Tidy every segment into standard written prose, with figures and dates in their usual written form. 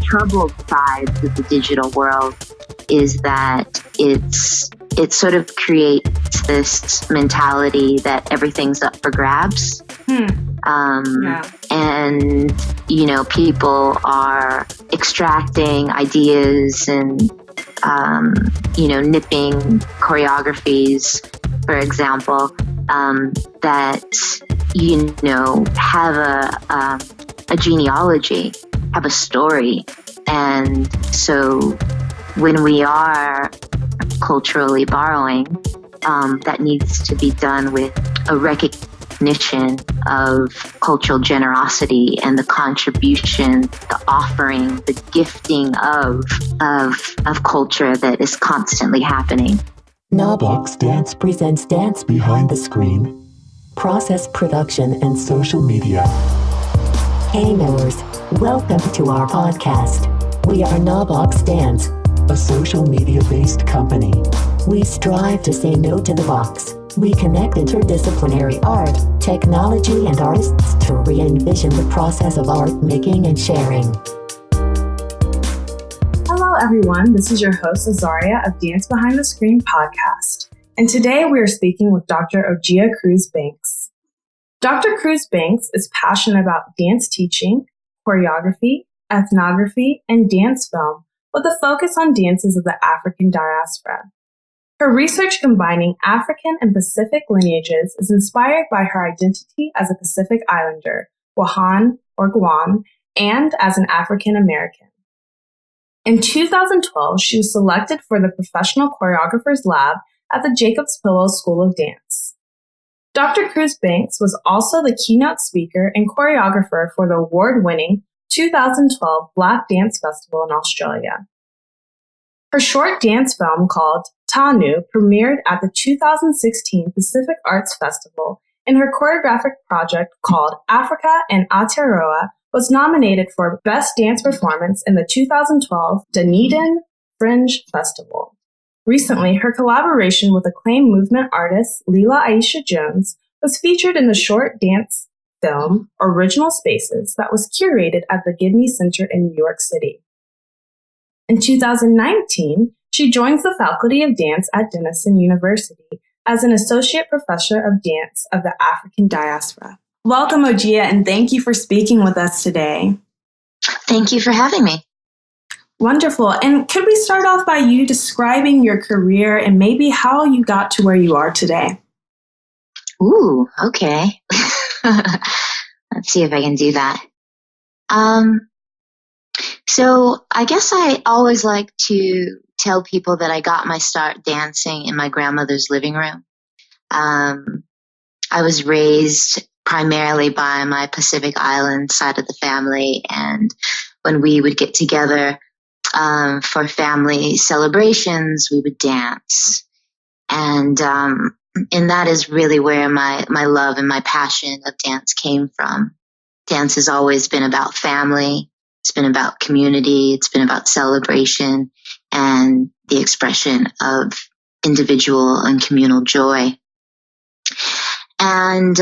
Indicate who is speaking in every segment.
Speaker 1: troubled sides of the digital world is that it sort of creates this mentality that everything's up for grabs. And, people are extracting ideas and, nipping choreographies, for example, that, have a genealogy, have a story. And so when we are culturally borrowing, that needs to be done with a recognition of cultural generosity and the contribution, the offering, the gifting of culture that is constantly happening.
Speaker 2: Knoblox Dance presents Dance Behind the Screen, process production and social media. Hey knowers, welcome to our podcast. We are Knoblox Dance, a social media-based company. We strive to say no to the box. We connect interdisciplinary art, technology, and artists to re-envision the process of art making and sharing.
Speaker 3: Hello everyone, this is your host Ojeya of Dance Behind the Screen podcast. And today we are speaking with Dr. Ojeya CruzBanks. Dr. CruzBanks is passionate about dance teaching, choreography, ethnography, and dance film, with a focus on dances of the African diaspora. Her research combining African and Pacific lineages is inspired by her identity as a Pacific Islander, Wahan or Guan, and as an African American. In 2012, she was selected for the Professional Choreographers Lab at the Jacobs Pillow School of Dance. Dr. CruzBanks was also the keynote speaker and choreographer for the award-winning 2012 Black Dance Festival in Australia. Her short dance film called Tanu premiered at the 2016 Pacific Arts Festival, and her choreographic project called Africa and Aotearoa was nominated for Best Dance Performance in the 2012 Dunedin Fringe Festival. Recently, her collaboration with acclaimed movement artist Leela Aisha Jones was featured in the short dance film Original Spaces that was curated at the Gidney Center in New York City. In 2019, she joins the Faculty of Dance at Denison University as an Associate Professor of Dance of the African Diaspora. Welcome, Ojeya, and thank you for speaking with us today.
Speaker 1: Thank you for having me.
Speaker 3: Wonderful. And could we start off by you describing your career and maybe how you got to where you are today?
Speaker 1: Ooh, okay. Let's see if I can do that. So I guess I always like to tell people that I got my start dancing in my grandmother's living room. I was raised primarily by my Pacific Island side of the family, and when we would get together for family celebrations, we would dance. And that is really where my love and my passion of dance came from. Dance has always been about family. It's been about community. It's been about celebration and the expression of individual and communal joy. And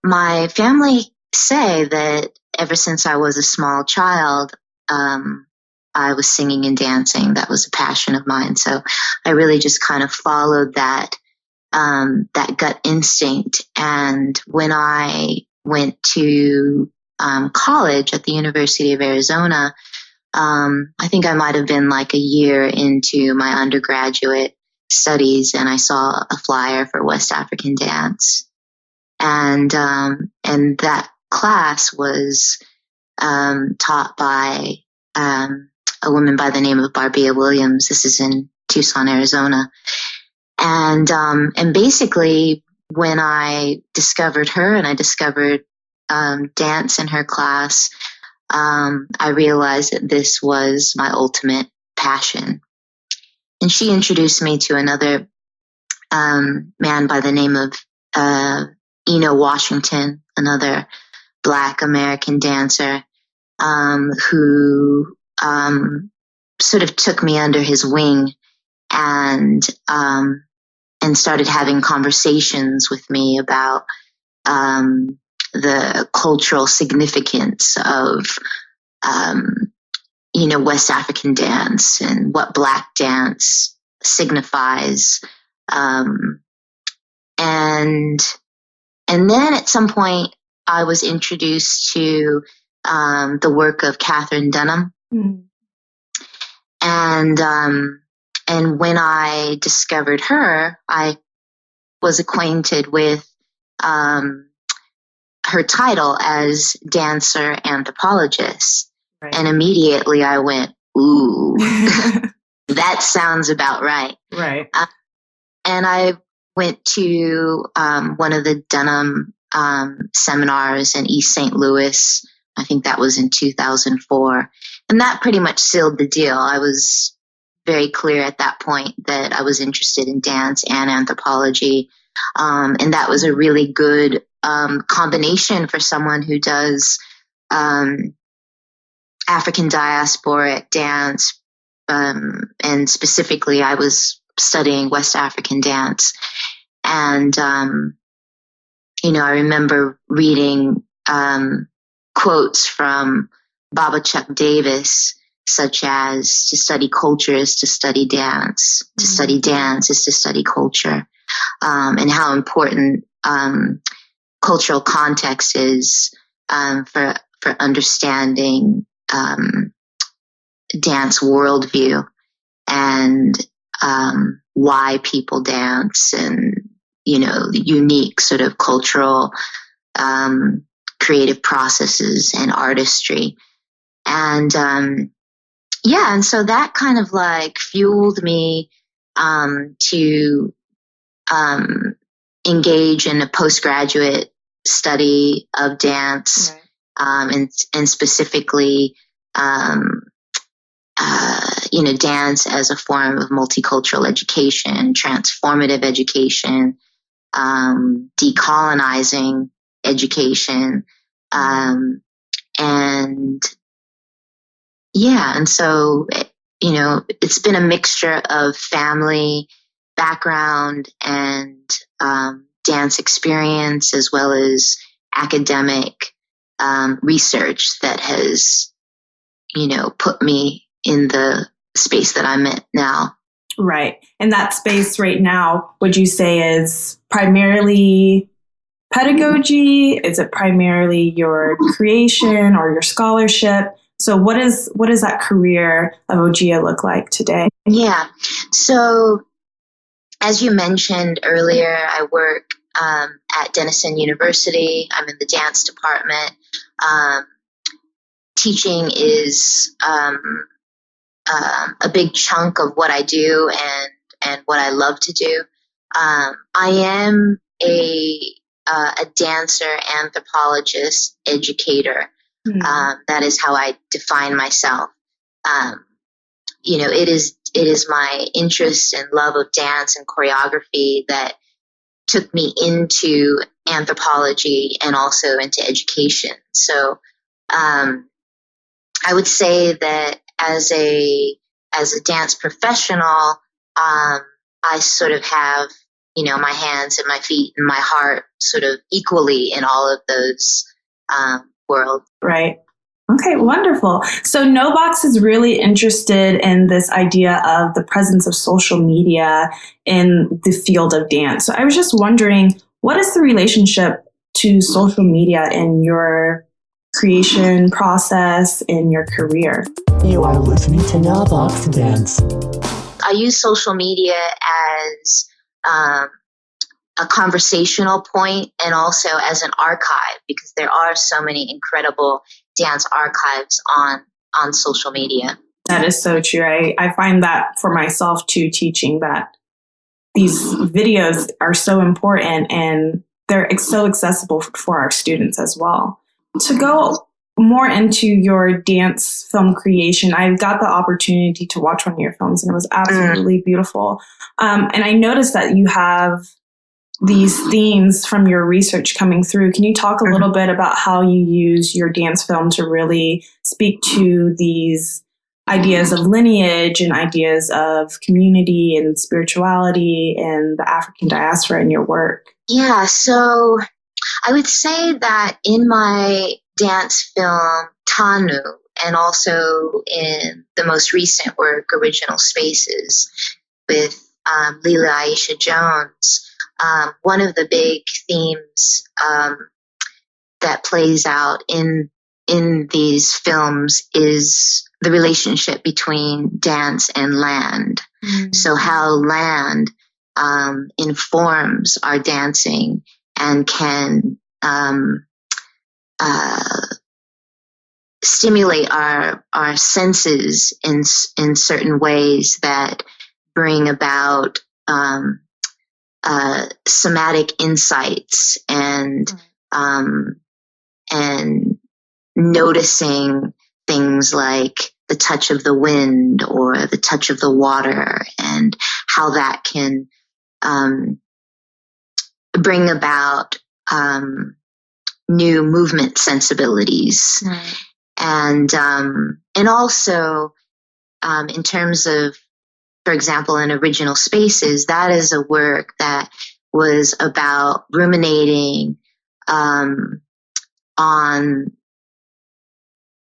Speaker 1: my family say that ever since I was a small child, I was singing and dancing. That was a passion of mine. So I really just kind of followed that gut instinct. And when I went to college at the University of Arizona, I think I might have been like a year into my undergraduate studies, and I saw a flyer for West African dance. And that class was taught by a woman by the name of Barbia Williams. This is in Tucson, Arizona. And basically when I discovered her and I discovered dance in her class, I realized that this was my ultimate passion. And she introduced me to another man by the name of Eno Washington, another Black American dancer, who sort of took me under his wing and started having conversations with me about the cultural significance of West African dance and what Black dance signifies. And then at some point I was introduced to the work of Catherine Dunham. Mm. And when I discovered her, I was acquainted with her title as dancer anthropologist. Right. And immediately I went, ooh, that sounds about right.
Speaker 3: Right.
Speaker 1: And I went to one of the Dunham seminars in East St. Louis. I think that was in 2004. And that pretty much sealed the deal. I was very clear at that point that I was interested in dance and anthropology. And that was a really good combination for someone who does African diasporic dance. And specifically, I was studying West African dance. And, I remember reading quotes from Baba Chuck Davis, such as to study culture is to study dance, to study dance is to study culture, and how important cultural context is for understanding dance worldview and why people dance and the unique sort of cultural creative processes and artistry. And and so that kind of like fueled me to engage in a postgraduate study of dance, right. And specifically dance as a form of multicultural education, transformative education, decolonizing education. And so, it's been a mixture of family background and dance experience, as well as academic research that has, put me in the space that I'm in now.
Speaker 3: Right. And that space right now, would you say is primarily pedagogy? Is it primarily your creation or your scholarship? So what is that career of Ojeya look like today?
Speaker 1: Yeah. So as you mentioned earlier, I work at Denison University. I'm in the dance department. Teaching is a big chunk of what I do and what I love to do. I am a dancer, anthropologist, educator. That is how I define myself. It is my interest and love of dance and choreography that took me into anthropology and also into education. So I would say that as a dance professional, I sort of have, my hands and my feet and my heart sort of equally in all of those worlds.
Speaker 3: Right. Okay, wonderful. So NoBox is really interested in this idea of the presence of social media in the field of dance. So I was just wondering, what is the relationship to social media in your creation process, in your career?
Speaker 2: You are listening to NoBox Dance.
Speaker 1: I use social media as a conversational point and also as an archive, because there are so many incredible dance archives on social media.
Speaker 3: That is so true. I find that for myself too, teaching, that these videos are so important and they're so accessible for our students as well. To go more into your dance film creation, I got the opportunity to watch one of your films and it was absolutely beautiful. And I noticed that you have these themes from your research coming through. Can you talk a little bit about how you use your dance film to really speak to these ideas of lineage and ideas of community and spirituality and the African diaspora in your work?
Speaker 1: Yeah, so I would say that in my dance film, Tanu, and also in the most recent work, Original Spaces, with Leela Aisha Jones. One of the big themes that plays out in these films is the relationship between dance and land. Mm-hmm. So how land informs our dancing and can stimulate our senses in certain ways that bring about somatic insights and noticing things like the touch of the wind or the touch of the water, and how that can bring about new movement sensibilities. Right. And also in terms of, for example, in Original Spaces, that is a work that was about ruminating on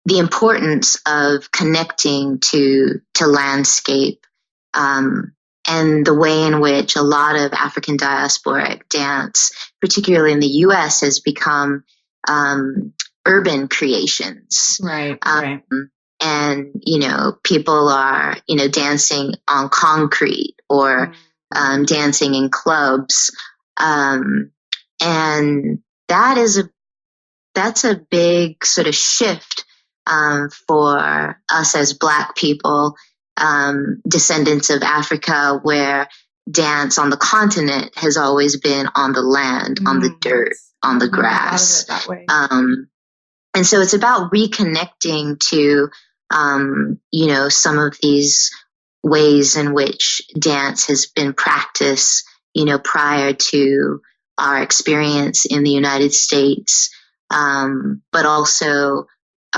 Speaker 1: the importance of connecting to landscape, and the way in which a lot of African diasporic dance, particularly in the U.S., has become urban creations.
Speaker 3: Right.
Speaker 1: And, people are, dancing on concrete or dancing in clubs. And that's a big sort of shift for us as Black people, descendants of Africa, where dance on the continent has always been on the land, on the dirt, on the grass.
Speaker 3: That way.
Speaker 1: And so it's about reconnecting to, some of these ways in which dance has been practiced, prior to our experience in the United States, but also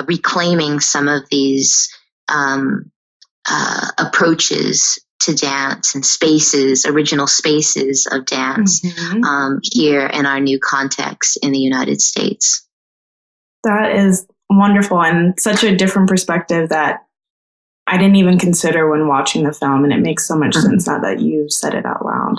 Speaker 1: reclaiming some of these approaches to dance and spaces, original spaces of dance, here in our new context in the United States.
Speaker 3: That is wonderful, and such a different perspective that I didn't even consider when watching the film, and it makes so much sense now that you said it out loud.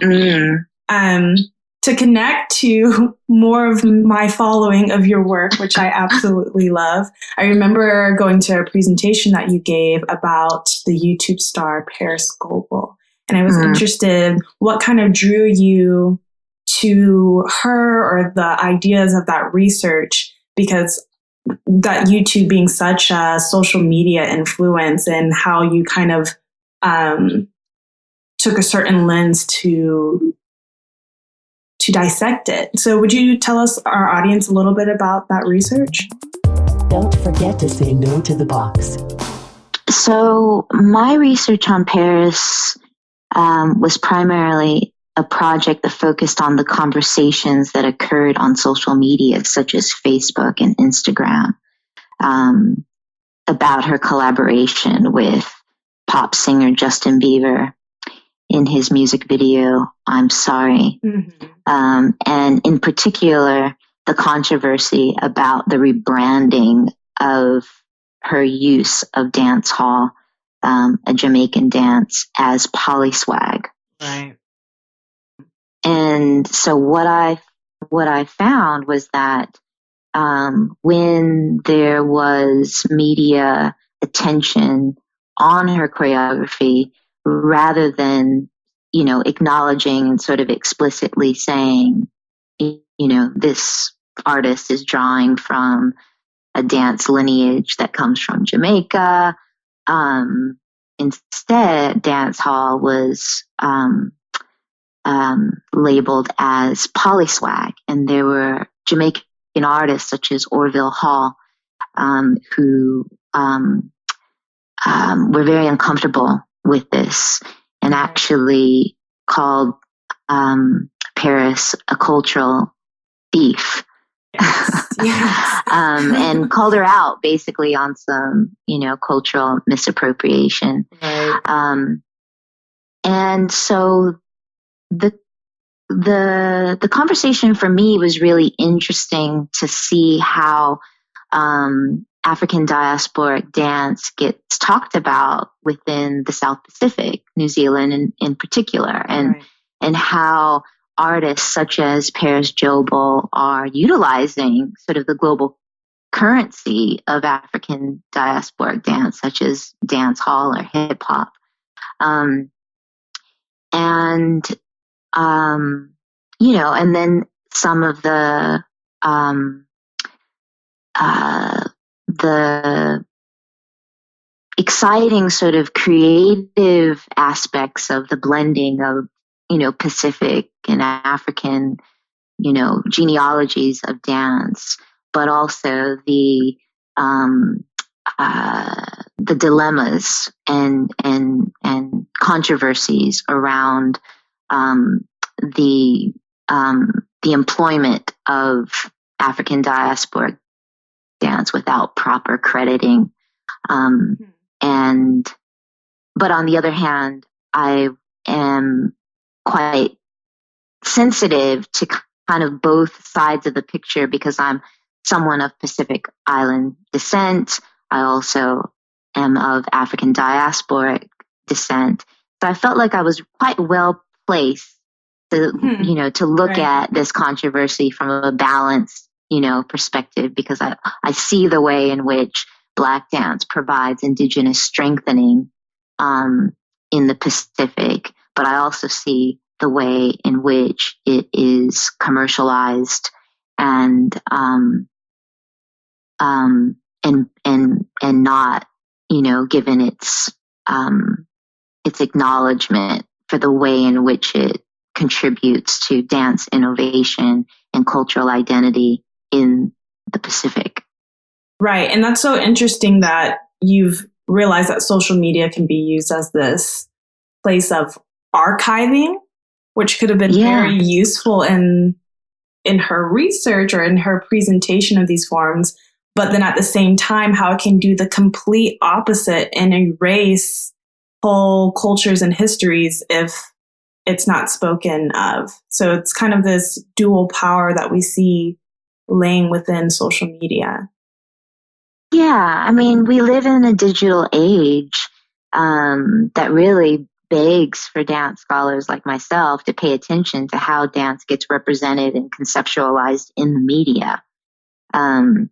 Speaker 3: To connect to more of my following of your work, which I absolutely love, I remember going to a presentation that you gave about the YouTube star Paris Goebel, and I was interested what kind of drew you to her or the ideas of that research, because that YouTube being such a social media influence, and how you kind of took a certain lens to dissect it. So would you tell us, our audience, a little bit about that research?
Speaker 2: Don't forget to say no to the box.
Speaker 1: So my research on Paris was primarily a project that focused on the conversations that occurred on social media, such as Facebook and Instagram, about her collaboration with pop singer Justin Bieber in his music video, I'm Sorry. And in particular, the controversy about the rebranding of her use of dance hall, a Jamaican dance, as polyswag.
Speaker 3: Right.
Speaker 1: And so what I found was that when there was media attention on her choreography, rather than, acknowledging and sort of explicitly saying, this artist is drawing from a dance lineage that comes from Jamaica. Instead, dance hall was labeled as polyswag, and there were Jamaican artists such as Orville Hall who were very uncomfortable with this, and actually called Paris a cultural thief.
Speaker 3: Yes.
Speaker 1: And called her out basically on some, cultural misappropriation.
Speaker 3: Right.
Speaker 1: And so the conversation for me was really interesting to see how African diasporic dance gets talked about within the South Pacific, New Zealand in particular, and how artists such as Paris Jobo are utilizing sort of the global currency of African diasporic dance, such as dance hall or hip hop. And then some of the exciting sort of creative aspects of the blending of, Pacific and African, genealogies of dance, but also the dilemmas and controversies around the employment of African diasporic dance without proper crediting. But on the other hand, I am quite sensitive to kind of both sides of the picture because I'm someone of Pacific Island descent. I also am of African diasporic descent. So I felt like I was quite well placed to, to look at this controversy from a balanced, perspective, because I see the way in which Black dance provides indigenous strengthening in the Pacific, but I also see the way in which it is commercialized and not, given its acknowledgement for the way in which it contributes to dance innovation and cultural identity in the Pacific.
Speaker 3: Right. And that's so interesting that you've realized that social media can be used as this place of archiving, which could have been very useful in her research or in her presentation of these forms. But then at the same time, how it can do the complete opposite and erase whole cultures and histories if it's not spoken of. So it's kind of this dual power that we see laying within social media.
Speaker 1: Yeah, I mean, we live in a digital age that really begs for dance scholars like myself to pay attention to how dance gets represented and conceptualized in the media. And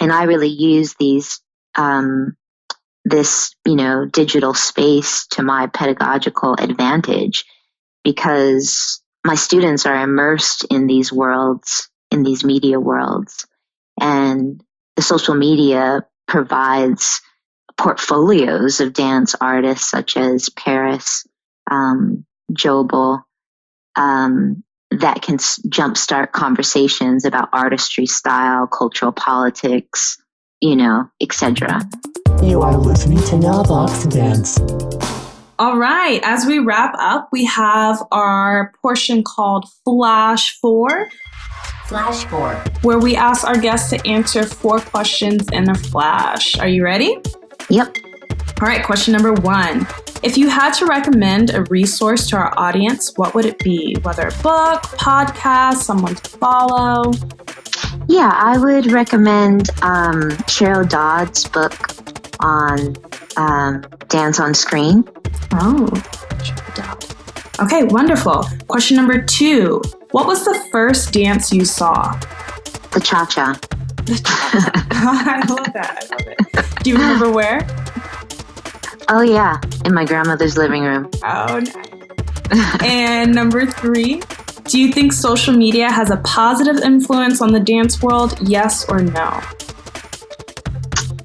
Speaker 1: I really use this digital space to my pedagogical advantage because my students are immersed in these worlds, in these media worlds, and the social media provides portfolios of dance artists such as Paris Jobo that can jumpstart conversations about artistry, style, cultural politics, etc.
Speaker 2: You are listening to Navvox Dance.
Speaker 3: All right. As we wrap up, we have our portion called Flash 4.
Speaker 2: Flash 4.
Speaker 3: Where we ask our guests to answer 4 questions in a flash. Are you ready?
Speaker 1: Yep.
Speaker 3: All right. Question number 1. If you had to recommend a resource to our audience, what would it be? Whether a book, podcast, someone to follow?
Speaker 1: Yeah, I would recommend Cheryl Dodd's book on Dance on Screen.
Speaker 3: Oh, Cheryl Dodd. Okay, wonderful. Question number 2. What was the first dance you saw?
Speaker 1: The cha-cha.
Speaker 3: I love that. I love it. Do you remember where?
Speaker 1: Oh, yeah. In my grandmother's living room.
Speaker 3: Oh, nice. And number 3. Do you think social media has a positive influence on the dance world? Yes or no?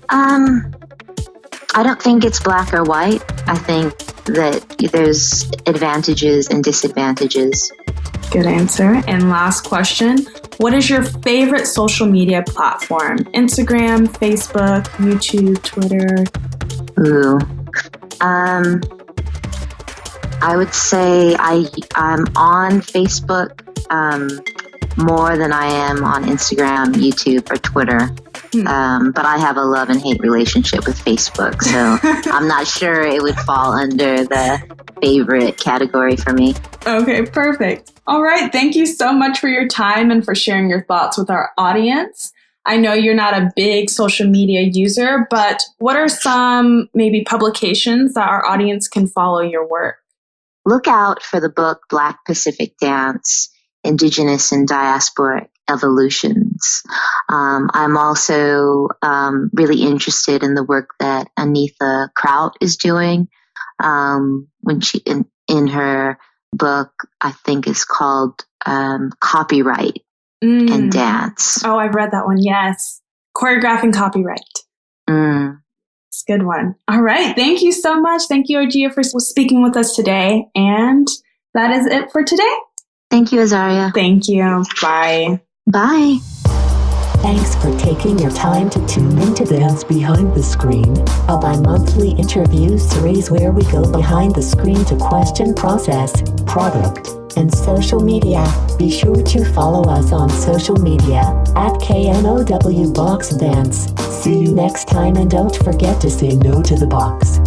Speaker 1: I don't think it's black or white. I think that there's advantages and disadvantages.
Speaker 3: Good answer. And last question. What is your favorite social media platform? Instagram, Facebook, YouTube, Twitter?
Speaker 1: Ooh. I would say I'm on Facebook more than I am on Instagram, YouTube, or Twitter. But I have a love and hate relationship with Facebook, so I'm not sure it would fall under the favorite category for me.
Speaker 3: Okay, perfect. All right. Thank you so much for your time and for sharing your thoughts with our audience. I know you're not a big social media user, but what are some maybe publications that our audience can follow your work?
Speaker 1: Look out for the book Black Pacific Dance, Indigenous and Diasporic Evolutions. I'm also really interested in the work that Anitha Kraut is doing when she in her book, I think is called Copyright and Dance.
Speaker 3: Oh, I've read that one. Yes. Choreographing Copyright. It's a good one. All right. Thank you so much. Thank you, Ojeya, for speaking with us today. And that is it for today.
Speaker 1: Thank you, Azaria.
Speaker 3: Thank you. Bye.
Speaker 1: Bye.
Speaker 2: Thanks for taking your time to tune into Dance Behind the Screen, a bi-monthly interview series where we go behind the screen to question process, product, and social media. Be sure to follow us on social media at KNOW Box Dance. See you next time, and don't forget to say no to the box.